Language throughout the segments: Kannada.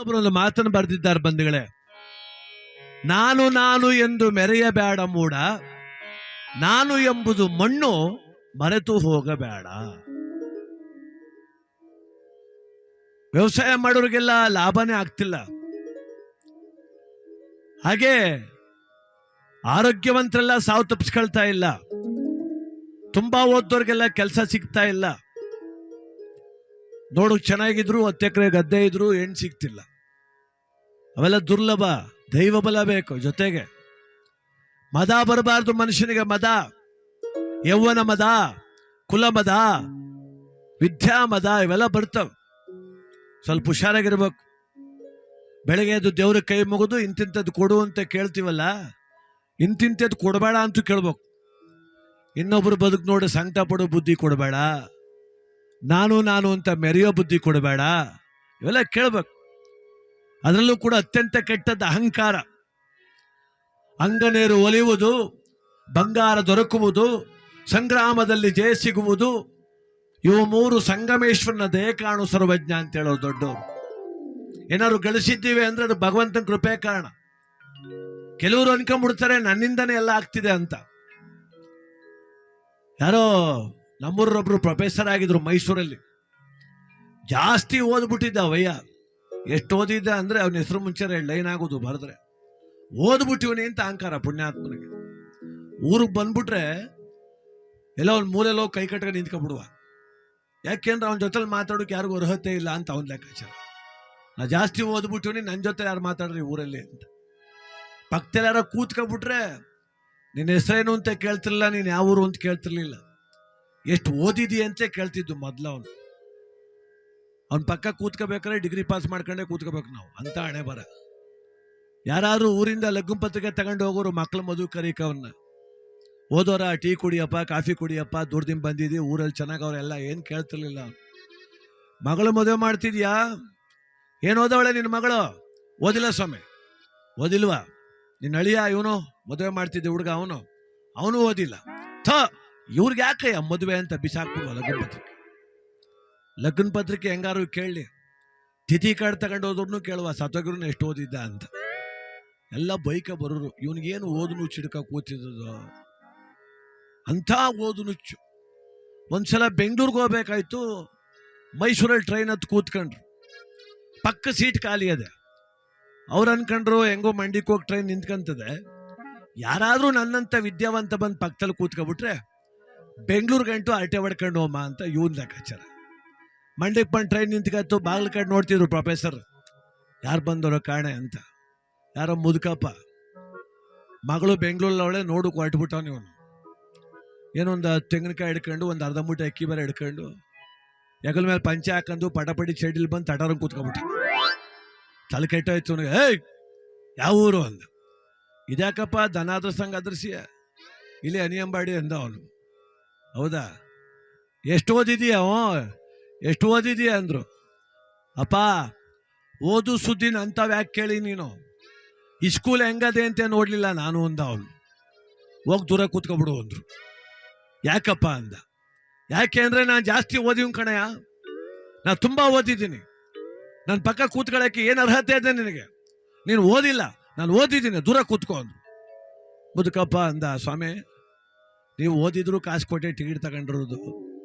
ಒಬ್ಬರೊಂದು ಮಾತನ್ನು ಬರೆದಿದ್ದಾರೆ ಬಂಧುಗಳೇ. ನಾನು ನಾನು ಎಂದು ಮೆರೆಯಬೇಡ ಮೂಡ, ನಾನು ಎಂಬುದು ಮಣ್ಣು ಮರೆತು ಹೋಗಬೇಡ. ವ್ಯವಸಾಯ ಮಾಡೋರಿಗೆಲ್ಲ ಲಾಭನೇ ಆಗ್ತಿಲ್ಲ. ಹಾಗೆ ಆರೋಗ್ಯವಂತರೆಲ್ಲ ಸಾವು ತಪ್ಪಿಸ್ಕೊಳ್ತಾ ಇಲ್ಲ. ತುಂಬಾ ಓದ್ದವ್ರಿಗೆಲ್ಲ ಕೆಲಸ ಸಿಗ್ತಾ ಇಲ್ಲ. ನೋಡಕ್ ಚೆನ್ನಾಗಿದ್ರು, 10 ಎಕರೆ ಗದ್ದೆ ಇದ್ರು ಹೆಣ್ಣು ಸಿಗ್ತಿಲ್ಲ. ಅವೆಲ್ಲ ದುರ್ಲಭ. ದೈವ ಬಲ ಬೇಕು ಜೊತೆಗೆ. ಮದ ಬರಬಾರ್ದು ಮನುಷ್ಯನಿಗೆ. ಮದ, ಯೌವನ ಮದ, ಕುಲ ಮದ, ವಿದ್ಯಾ ಮದ ಇವೆಲ್ಲ ಬರ್ತವೆ. ಸ್ವಲ್ಪ ಹುಷಾರಾಗಿರ್ಬೇಕು. ಬೆಳಗ್ಗೆ ಎದ್ದು ದೇವ್ರ ಕೈ ಮುಗಿದು ಇಂತಿಂಥದ್ದು ಕೊಡು ಅಂತ ಕೇಳ್ತೀವಲ್ಲ, ಇಂತಿಂಥದ್ದು ಕೊಡಬೇಡ ಅಂತೂ ಕೇಳ್ಬೇಕು. ಇನ್ನೊಬ್ರು ಬದುಕು ನೋಡಿ ಸಂಕಟ ಪಡೋ ಬುದ್ಧಿ ಕೊಡಬೇಡ. ನಾನು ನಾನು ಅಂತ ಮೆರೆಯೋ ಬುದ್ಧಿ ಕೊಡಬೇಡ. ಇವೆಲ್ಲ ಕೇಳ್ಬೇಕು. ಅದರಲ್ಲೂ ಕೂಡ ಅತ್ಯಂತ ಕೆಟ್ಟದ್ದು ಅಹಂಕಾರ. ಅಂಗನೇರು ಒಲಿಯುವುದು, ಬಂಗಾರ ದೊರಕುವುದು, ಸಂಗ್ರಾಮದಲ್ಲಿ ಜಯ ಸಿಗುವುದು, ಇವು 3 ಸಂಗಮೇಶ್ವರನ ದಯೆ ಕಾಣು ಸರ್ವಜ್ಞ ಅಂತ ಹೇಳೋರು ದೊಡ್ಡವರು. ಏನಾದ್ರು ಗಳಿಸಿದ್ದೀವಿ ಅಂದ್ರೆ ಅದು ಭಗವಂತನ ಕೃಪೆ ಕಾರಣ. ಕೆಲವರು ಅನ್ಕೊಂಡ್ಬಿಡ್ತಾರೆ ನನ್ನಿಂದನೇ ಎಲ್ಲ ಆಗ್ತಿದೆ ಅಂತ. ಯಾರೋ ನಮ್ಮೂರೊಬ್ರು ಪ್ರೊಫೆಸರ್ ಆಗಿದ್ರು ಮೈಸೂರಲ್ಲಿ. ಜಾಸ್ತಿ ಓದ್ಬಿಟ್ಟಿದ್ದ ಅವಯ್ಯ. ಎಷ್ಟು ಓದಿದ್ದ ಅಂದ್ರೆ ಅವನ ಹೆಸರು ಮುಂಚೆ ಲೈನ್ ಆಗೋದು ಬರೆದ್ರೆ. ಓದ್ಬಿಟ್ಟಿವನಿ ಅಂತ ಅಹಂಕಾರ ಪುಣ್ಯಾತ್ಮನಿಗೆ. ಊರಿಗೆ ಬಂದ್ಬಿಟ್ರೆ ಎಲ್ಲ ಒಂದು ಮೂಲೆಲ್ಲೋ ಕೈ ಕಟ್ಕೊಂಡು ನಿಂತ್ಕೊಂಡ್ಬಿಡುವ. ಯಾಕೆಂದ್ರೆ ಅವನ ಜೊತೆಲಿ ಮಾತಾಡೋಕೆ ಯಾರಿಗೂ ಅರ್ಹತೆ ಇಲ್ಲ ಅಂತ ಅವನ ಲೆಕ್ಕಾಚಾರ. ನಾ ಜಾಸ್ತಿ ಓದ್ಬಿಟ್ಟಿವನಿ, ನನ್ನ ಜೊತೆ ಯಾರು ಮಾತಾಡ್ರಿ ಊರಲ್ಲಿ ಅಂತ. ಪಕ್ಕದಲ್ಲಿ ಯಾರೋ ಕೂತ್ಕೊಂಡ್ಬಿಟ್ರೆ ನಿನ್ನ ಹೆಸರೇನು ಅಂತ ಕೇಳ್ತಿರ್ಲಿಲ್ಲ, ನೀನು ಯಾವ ಊರು ಅಂತ ಕೇಳ್ತಿರ್ಲಿಲ್ಲ, ಎಷ್ಟು ಓದಿದಿ ಅಂತ ಕೇಳ್ತಿದ್ದು ಮೊದ್ಲು. ಅವನ ಪಕ್ಕ ಕೂತ್ಕೋಬೇಕಾದ್ರೆ ಡಿಗ್ರಿ ಪಾಸ್ ಮಾಡ್ಕೊಂಡೇ ಕೂತ್ಕೋಬೇಕು ನಾವು ಅಂತ ಹಣೆ ಬರ. ಯಾರಾದ್ರೂ ಊರಿಂದ ಲಗ್ನ ಪತ್ರಿಕೆ ತಗೊಂಡು ಹೋಗೋರು ಮಕ್ಳು ಮದುವೆ ಕರೀಕವನ್ನ, ಓದೋರ ಟೀ ಕುಡಿಯಪ್ಪ, ಕಾಫಿ ಕುಡಿಯಪ್ಪ, ದುಡ್ದಿಂದ ಬಂದಿದ್ದಿ, ಊರಲ್ಲಿ ಚೆನ್ನಾಗವ್ರೆಲ್ಲ ಏನು ಕೇಳ್ತಿರ್ಲಿಲ್ಲ. ಮಗಳು ಮದುವೆ ಮಾಡ್ತಿದ್ಯಾ, ಏನು ಓದವಳೆ ನಿನ್ನ ಮಗಳು? ಓದಿಲ್ಲ ಸ್ವಾಮಿ. ಓದಿಲ್ವಾ? ನಿನ್ನ ಅಳಿಯ ಇವನು ಮದುವೆ ಮಾಡ್ತಿದ್ದೆ ಹುಡುಗ, ಅವನು ಓದಿಲ್ಲ. ಇವ್ರಿಗೆ ಯಾಕೆ ಮದುವೆ ಅಂತ ಬಿಸಾಕ್ಬಿಡುವ ಲಗ್ನ ಪತ್ರಿಕೆ. ಲಗ್ನ ಪತ್ರಿಕೆ ಹೆಂಗಾರು ಕೇಳಲಿ, ತಿಥಿ ಕಾರ್ಡ್ ತಗೊಂಡು ಹೋದ್ರೂ ಕೇಳುವ ಸತ್ತೋಗ್ರೂ ಎಷ್ಟು ಓದಿದ್ದ ಅಂತ. ಎಲ್ಲ ಬೈಕ ಬರೋರು, ಇವನಿಗೇನು ಓದು ನುಚ್ಚು ಹಿಡ್ಕ ಕೂತಿದ್ದು ಅಂಥ ಓದು ನುಚ್ಚು. ಒಂದ್ಸಲ ಬೆಂಗಳೂರಿಗೆ ಹೋಗ್ಬೇಕಾಯ್ತು. ಮೈಸೂರಲ್ಲಿ ಟ್ರೈನ್ ಹತ್ತು ಕೂತ್ಕೊಂಡ್ರು. ಪಕ್ಕ ಸೀಟ್ ಖಾಲಿ ಅದೆ. ಅವ್ರು ಅನ್ಕೊಂಡ್ರು ಹೆಂಗೋ ಮಂಡಿಗೆ ಹೋಗಿ ಟ್ರೈನ್ ನಿಂತ್ಕೊಂತದೆ, ಯಾರಾದ್ರೂ ನನ್ನಂತ ವಿದ್ಯಾವಂತ ಬಂದು ಪಕ್ಕದಲ್ಲಿ ಕೂತ್ಕೊಬಿಟ್ರೆ ಬೆಂಗಳೂರಿಗಂಟು ಅರಟೆ ಹೊಡ್ಕೊಂಡು ಹೋಮ ಅಂತ ಇವನ್ ಲೆಕ್ಕಾಚಾರ. ಮಂಡ್ಯಕ್ಕೆ ಬಂದು ಟ್ರೈನ್ ನಿಂತ್ಕತ್ತು. ಬಾಗಿಲು ಕಡೆ ನೋಡ್ತಿದ್ರು ಪ್ರೊಫೆಸರ್, ಯಾರು ಬಂದವರು ಕಾಣೆ ಅಂತ. ಯಾರೋ ಮುದುಕಪ್ಪ, ಮಗಳು ಬೆಂಗಳೂರಲ್ಲವಳೆ, ನೋಡಕ್ಕೆ ಹೊರಟ್ಬಿಟ್ಟವನು ಇವನು. ಏನೊಂದು ತೆಂಗಿನಕಾಯಿ ಹಿಡ್ಕೊಂಡು, ಒಂದು ಅರ್ಧ ಮೂಟೆ ಅಕ್ಕಿ ಬೇರೆ ಹಿಡ್ಕೊಂಡು, ಹೆಗಲ ಮೇಲೆ ಪಂಚೆ ಹಾಕೊಂಡು ಪಟಪಟಿ ಚಡಿಲಿ ಬಂದು ತಟಾರಂಗ್ ಕೂತ್ಕೊಬಿಟ್ಟ. ತಲೆ ಕೆಟ್ಟೋಯ್ತು ಅವನಿಗೆ. ಏಯ್ ಯಾವ ಊರು ಅಂದ. ಇದ್ಯಾಕಪ್ಪ ಧನಾದ್ರ ಸಂಘ ಅದರ್ಸಿಯ, ಇಲ್ಲಿ ಅನಿಯಂಬಾಡಿ ಅಂದ ಅವನು. ಹೌದಾ, ಎಷ್ಟು ಓದಿದೀಯ? ಎಷ್ಟು ಓದಿದೀಯ ಅಂದ್ರು. ಅಪ್ಪ ಓದು ಸುದ್ದಿನ ಅಂಥವು ಯಾಕೆ ಕೇಳಿ ನೀನು? ಈ ಸ್ಕೂಲ್ ಹೆಂಗದೆ ಅಂತ ನೋಡ್ಲಿಲ್ಲ ನಾನು ಅಂದ ಅವನು. ಹೋಗಿ ದೂರ ಕೂತ್ಕೊಬಿಡು ಅಂದ್ರು. ಯಾಕಪ್ಪ ಅಂದ. ಯಾಕೆ ಅಂದ್ರೆ ನಾನು ಜಾಸ್ತಿ ಓದಿವ್ ಕಣಯ್ಯ, ನಾನು ತುಂಬಾ ಓದಿದ್ದೀನಿ. ನನ್ನ ಪಕ್ಕ ಕೂತ್ಕೊಳ್ಳೋಕ್ಕೆ ಏನು ಅರ್ಹತೆ ಇದೆ ನಿನಗೆ? ನೀನು ಓದಿಲ್ಲ, ನಾನು ಓದಿದ್ದೀನಿ, ದೂರ ಕೂತ್ಕೊ ಅಂದ್ರು. ಮುದುಕಪ್ಪ ಅಂದ, ಸ್ವಾಮಿ ನೀವು ಓದಿದ್ರು ಕಾಸು ಕೊಟ್ಟೆ ಟಿಕೆಟ್ ತಗೊಂಡಿರೋದು,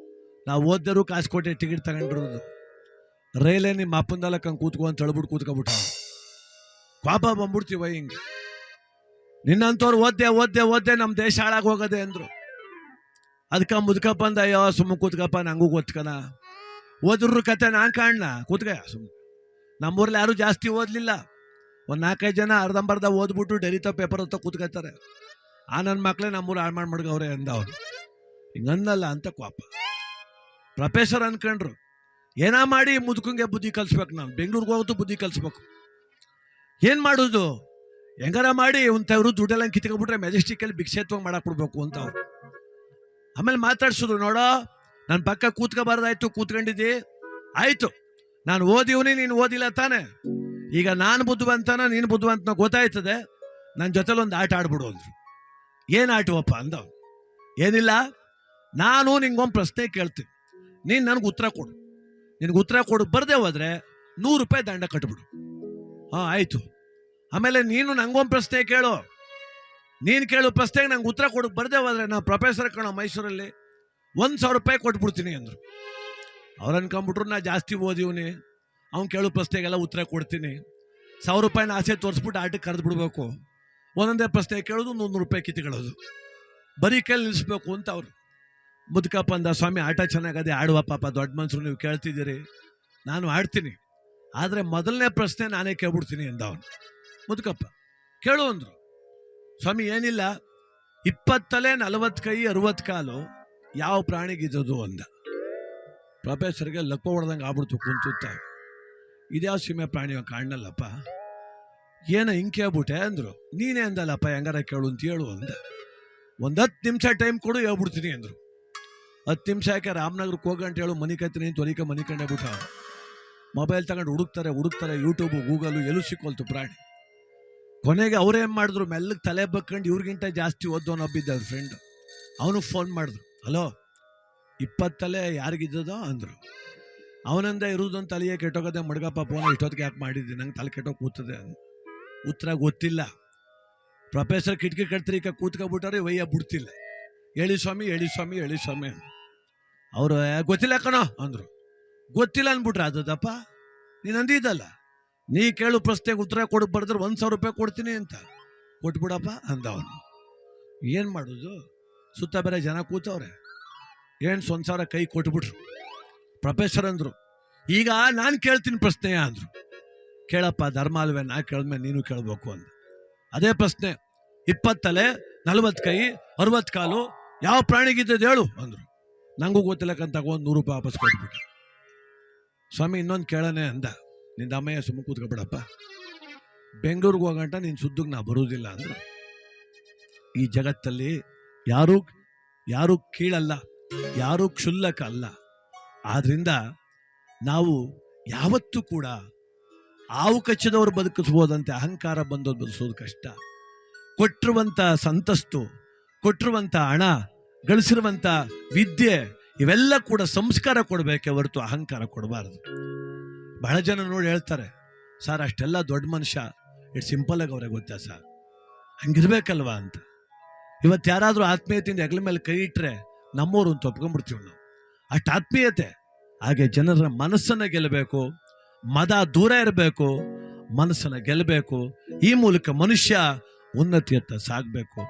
ನಾವು ಓದಿದ್ರು ಕಾಸು ಕೊಟ್ಟೆ ಟಿಕೆಟ್ ತಗೊಂಡಿರೋದು. ರೈಲೇ ನಿಮ್ಮ ಅಪ್ಪಂದಲ್ಲಕ್ಕಂಗೆ ಕೂತ್ಕೊ ಅಂತ ಹೇಳ್ಬಿಟ್ಟು ಕೂತ್ಕೊಬಿಟ್ಟ. ಪಾಪ ಬಂದ್ಬಿಡ್ತೀವ ಹಿಂಗೆ. ನಿನ್ನಂಥವ್ರು ಓದ್ದೆ ಓದ್ದೆ ಓದ್ದೆ ನಮ್ಮ ದೇಶ ಹಾಳಾಗಿ ಹೋಗೋದೆ ಅಂದ್ರು. ಅದಕ್ಕೆ ಮುದುಕಪ್ಪ ಅಂದ, ಅಯ್ಯೋ ಸುಮ್ಮ ಕೂತ್ಕಪ್ಪ, ನಂಗೂ ಗೊತ್ಕನ. ಓದಿದ್ರು ಕತೆ ನಾನು ಕಾಣ್ಣ, ಕೂತ್ಕ ಸುಮ್ಮನೆ. ನಮ್ಮೂರಲ್ಲಿ ಯಾರು ಜಾಸ್ತಿ ಓದಲಿಲ್ಲ. ಒಂದು 4-5 ಜನ ಅರ್ಧಂಬರ್ಧ ಓದ್ಬಿಟ್ಟು ಡೈರಿತ ಪೇಪರ್ ಅಂತ ಕೂತ್ಕೊತಾರೆ. ನನ್ನ ಮಕ್ಕಳೇ ನಮ್ಮೂರು ಹಾಳು ಮಾಡ್ಮಡ್ಗವ್ರೆ ಅಂದ ಅವನು. ಹಿಂಗನ್ನಲ್ಲ ಅಂತ ಕೋಪ. ಪ್ರೊಫೆಸರ್ ಅನ್ಕೊಂಡ್ರು, ಏನಾ ಮಾಡಿ ಮುದುಕಂಗೆ ಬುದ್ಧಿ ಕಲಿಸ್ಬೇಕು. ನಾವು ಬೆಂಗಳೂರಿಗೆ ಹೋಗೋದು ಬುದ್ಧಿ ಕಲಿಸ್ಬೇಕು. ಏನು ಮಾಡೋದು? ಹೆಂಗಾರ ಮಾಡಿ ಒಂಥವ್ರು ದುಡ್ಡೆಲ್ಲ ಕಿತ್ಕೊಬಿಟ್ರೆ ಮೆಜೆಸ್ಟಿಕಲ್ಲಿ ಭಿಕ್ಷೇತ್ವ ಮಾಡಕ್ ಬಿಡ್ಬೇಕು ಅಂತ ಅವ್ರು. ಆಮೇಲೆ ಮಾತಾಡ್ಸಿದ್ರು, ನೋಡೋ ನನ್ನ ಪಕ್ಕ ಕೂತ್ಕೋಬಾರ್ದಾಯ್ತು, ಕೂತ್ಕೊಂಡಿದ್ದಿ ಆಯ್ತು. ನಾನು ಓದಿವ್ನಿ, ನೀನು ಓದಿಲ್ಲ ತಾನೆ. ಈಗ ನಾನು ಬುದ್ಧಿವಂತನ ನೀನು ಬುದ್ಧಿವಂತನ ಗೊತ್ತಾಯ್ತದೆ. ನನ್ನ ಜೊತೆಲಿ ಒಂದು ಆಟ ಆಡ್ಬಿಡು ಅಂದ್ರು. ಏನು ಆಟವಪ್ಪ ಅಂದ. ಏನಿಲ್ಲ, ನಾನು ನಿಂಗೊಂದು ಪ್ರಶ್ನೆ ಕೇಳ್ತೀನಿ, ನೀನು ನನಗೆ ಉತ್ತರ ಕೊಡು. ನಿನಗೆ ಉತ್ತರ ಕೊಡು ಬರ್ದೆ ಹೋದ್ರೆ 100 ರೂಪಾಯಿ ದಂಡ ಕಟ್ಬಿಡು. ಆಯ್ತು. ಆಮೇಲೆ ನೀನು ನಂಗೊಂದು ಪ್ರಶ್ನೆ ಕೇಳು, ನೀನು ಕೇಳು ಪ್ರಶ್ನೆಗೆ ನಂಗೆ ಉತ್ತರ ಕೊಡಕ್ಕೆ ಬರ್ದೇ ಹೋದ್ರೆ ನಾ ಪ್ರೊಫೆಸರ್ ಕಣೋ ಮೈಸೂರಲ್ಲಿ 1,000 ರೂಪಾಯಿ ಕೊಟ್ಬಿಡ್ತೀನಿ ಅಂದರು. ಅವ್ರು ಅನ್ಕೊಂಬಿಟ್ರು ನಾ ಜಾಸ್ತಿ ಓದಿವ್ನಿ, ಅವ್ನು ಕೇಳೋ ಪ್ರಶ್ನೆಗೆಲ್ಲ ಉತ್ತರ ಕೊಡ್ತೀನಿ. 1,000 ರೂಪಾಯಿನ ಆಸೆ ತೋರಿಸ್ಬಿಟ್ಟು ಆಟಕ್ಕೆ ಕರೆದು ಬಿಡಬೇಕು, ಒಂದೊಂದೇ ಪ್ರಶ್ನೆ ಕೇಳೋದು 100 ರೂಪಾಯಿ ಕಿತ್ಕೊಳ್ಳೋದು, ಬರೀ ಕೇಳಿ ನಿಲ್ಲಿಸ್ಬೇಕು ಅಂತ ಅವರು. ಮುದುಕಪ್ಪ ಅಂದ, ಸ್ವಾಮಿ ಆಟ ಚೆನ್ನಾಗದೆ, ಆಡುವ ಪಾಪ, ದೊಡ್ಡ ಮನುಷ್ಯರು ನೀವು ಕೇಳ್ತಿದ್ದೀರಿ, ನಾನು ಆಡ್ತೀನಿ, ಆದರೆ ಮೊದಲನೇ ಪ್ರಶ್ನೆ ನಾನೇ ಕೇಳ್ಬಿಡ್ತೀನಿ ಅಂದ ಅವನು. ಮುದುಕಪ್ಪ ಕೇಳು ಅಂದರು. ಸ್ವಾಮಿ ಏನಿಲ್ಲ, 20 ತಲೆ 40 ಕೈ 60 ಕಾಲು ಯಾವ ಪ್ರಾಣಿಗಿದ್ದದು ಅಂದ. ಪ್ರೊಫೆಸರ್ಗೆ ಲಕ್ಕ ಹೊಡೆದಂಗೆ ಆಗ್ಬಿಡ್ತು ಕುಂತುತ್ತ. ಇದ್ಯಾವ ಸೀಮೆ ಪ್ರಾಣಿ ಕಾಣಲ್ಲಪ್ಪ, ಏನೋ ಹಿಂಗೆ ಕೇಳ್ಬಿಟ್ಟೆ ಅಂದರು. ನೀನೇ ಅಂದಲ್ಲಪ್ಪ ಹೆಂಗಾರ ಕೇಳು ಅಂತ ಹೇಳು ಅಂದ. ಒಂದು 10 ನಿಮಿಷ ಟೈಮ್ ಕೊಡು ಹೇಳ್ಬಿಡ್ತೀನಿ ಅಂದರು. 10 ನಿಮಿಷ ಯಾಕೆ, ರಾಮನಗರಕ್ಕೆ ಹೋಗಂತ ಹೇಳು ಮನೆ ಕತ್ತೀನಿ ತ್ವರಿಕ ಮನೆ ಕಂಡೇ ಬಿಟ್ಟ. ಮೊಬೈಲ್ ತಗೊಂಡು ಹುಡುಕ್ತಾರೆ ಯೂಟ್ಯೂಬು ಗೂಗಲು, ಎಲ್ಲೂ ಸಿಕ್ಕೋಲ್ತು ಪ್ರಾಣಿ. ಕೊನೆಗೆ ಅವ್ರೇನು ಮಾಡಿದ್ರು, ಮೆಲ್ಲಗೆ ತಲೆ ಬಕ್ಕೊಂಡು ಇವ್ರಿಗಿಂತ ಜಾಸ್ತಿ ಓದೋನು ಹಬ್ಬಿದ್ದ ಅವ್ರ ಫ್ರೆಂಡ್, ಅವನು ಫೋನ್ ಮಾಡಿದ್ರು. ಹಲೋ 20 ತಲೆ ಯಾರಿಗಿದ್ದದೋ ಅಂದರು. ಅವನಿಂದ ಇರೋದೊಂದು ತಲೆಯೇ ಕೆಟ್ಟೋಗದೆ, ಮಡ್ಗಪ್ಪ ಫೋನ್ ಇಷ್ಟೊತ್ತಿಗೆ ಯಾಕೆ ಮಾಡಿದ್ದೆ, ನಂಗೆ ತಲೆ ಕೆಟ್ಟೋಗಿ ಕೂತದೆ. ಉತ್ತರ ಗೊತ್ತಿಲ್ಲ. ಪ್ರೊಫೆಸರ್ ಕಿಟಕಿ ಕಟ್ತಿರಿಕ ಕೂತ್ಕೊಬಿಟ್ಟಾರೆ, ವಯ್ಯ ಬಿಡ್ತಿಲ್ಲ. ಹೇಳಿ ಸ್ವಾಮಿ ಹೇಳಿ ಸ್ವಾಮಿ ಹೇಳಿ ಸ್ವಾಮಿ. ಅವರು ಗೊತ್ತಿಲ್ಲ ಕಣೋ ಅಂದರು. ಗೊತ್ತಿಲ್ಲ ಅಂದ್ಬಿಟ್ರೆ ಅದಪ್ಪ, ನೀನು ಅಂದಿದ್ದಲ್ಲ, ನೀ ಕೇಳು ಪ್ರಶ್ನೆಗೆ ಉತ್ತರ ಕೊಡಕ್ಕೆ ಬರೆದ್ರೆ 1,000 ರೂಪಾಯಿ ಕೊಡ್ತೀನಿ ಅಂತ. ಕೊಟ್ಬಿಡಪ್ಪ ಅಂದ ಅವನು. ಏನು ಮಾಡೋದು, ಸುತ್ತ ಬೇರೆ ಜನ ಕೂತವ್ರೆ, ಏನು 1,000 ಕೈ ಕೊಟ್ಬಿಟ್ರು. ಪ್ರೊಫೆಸರ್ ಅಂದರು, ಈಗ ನಾನು ಕೇಳ್ತೀನಿ ಪ್ರಶ್ನೆಯ ಅಂದರು. ಕೇಳಪ್ಪ, ಧರ್ಮ ಅಲ್ವೇ, ನಾ ಕೇಳಿದ್ಮೇಲೆ ನೀನು ಕೇಳಬೇಕು ಅಂದ. ಅದೇ ಪ್ರಶ್ನೆ, 20 ತಲೆ 40 ಕೈ 60 ಕಾಲು ಯಾವ ಪ್ರಾಣಿಗಿದ್ದದ್ದು ಹೇಳು ಅಂದರು. ನನಗೂ ಗೊತ್ತಿಲ್ಲಕ್ಕಂತ ಒಂದು 100 ರೂಪಾಯಿ ವಾಪಸ್ ಕೊಟ್ಬಿಟ್ಟು. ಸ್ವಾಮಿ ಇನ್ನೊಂದು ಕೇಳನೆ ಅಂದ. ನಿಂದ ಅಮ್ಮಯ್ಯ ಸುಮ್ಮ ಕೂತ್ಕೊಬಿಡಪ್ಪ, ಬೆಂಗಳೂರಿಗೆ ಹೋಗಂಟ ನಿನ್ನ ಸುದ್ದಿಗೆ ನಾ ಬರುವುದಿಲ್ಲ ಅಂದರು. ಈ ಜಗತ್ತಲ್ಲಿ ಯಾರೂ ಕೀಳಲ್ಲ, ಯಾರೂ ಕ್ಷುಲ್ಲಕ ಅಲ್ಲ. ಆದ್ರಿಂದ ನಾವು ಯಾವತ್ತೂ ಕೂಡ ಆವು ಕಚ್ಚಿದವರು ಬದುಕಿಸ್ಬೋದಂತೆ ಅಹಂಕಾರ ಬಂದವರು ಬದುಕಿಸೋದು ಕಷ್ಟ. ಕೊಟ್ಟಿರುವಂಥ ಸಂತಸ್ತು, ಕೊಟ್ಟಿರುವಂಥ ಹಣ, ಗಳಿಸಿರುವಂಥ ವಿದ್ಯೆ, ಇವೆಲ್ಲ ಕೂಡ ಸಂಸ್ಕಾರ ಕೊಡಬೇಕೆ ಹೊರತು ಅಹಂಕಾರ ಕೊಡಬಾರದು. ಬಹಳ ಜನ ನೋಡಿ ಹೇಳ್ತಾರೆ, ಸರ್ ಅಷ್ಟೆಲ್ಲ ದೊಡ್ಡ ಮನುಷ್ಯ, ಇಷ್ಟು ಸಿಂಪಲ್ಲಾಗಿ ಅವ್ರಿಗೆ ಗೊತ್ತಾ ಸರ್, ಹಂಗಿರ್ಬೇಕಲ್ವಾ ಅಂತ. ಇವತ್ತು ಯಾರಾದರೂ ಆತ್ಮೀಯತೆಯಿಂದ ಹೆಗಲ ಮೇಲೆ ಕೈ ಇಟ್ಟರೆ ನಮ್ಮೂರು ಅಂತ ಒಪ್ಕೊಂಡ್ಬಿಡ್ತೀವಿ ನಾವು, ಅಷ್ಟು ಆತ್ಮೀಯತೆ. ಹಾಗೆ ಜನರ ಮನಸ್ಸನ್ನು ಗೆಲ್ಲಬೇಕು, ಮದ ದೂರ ಇರಬೇಕು, ಮನಸ್ಸನ್ನು ಗೆಲ್ಲಬೇಕು. ಈ ಮೂಲಕ ಮನುಷ್ಯ ಉನ್ನತಿಯತ್ತ ಸಾಗಬೇಕು.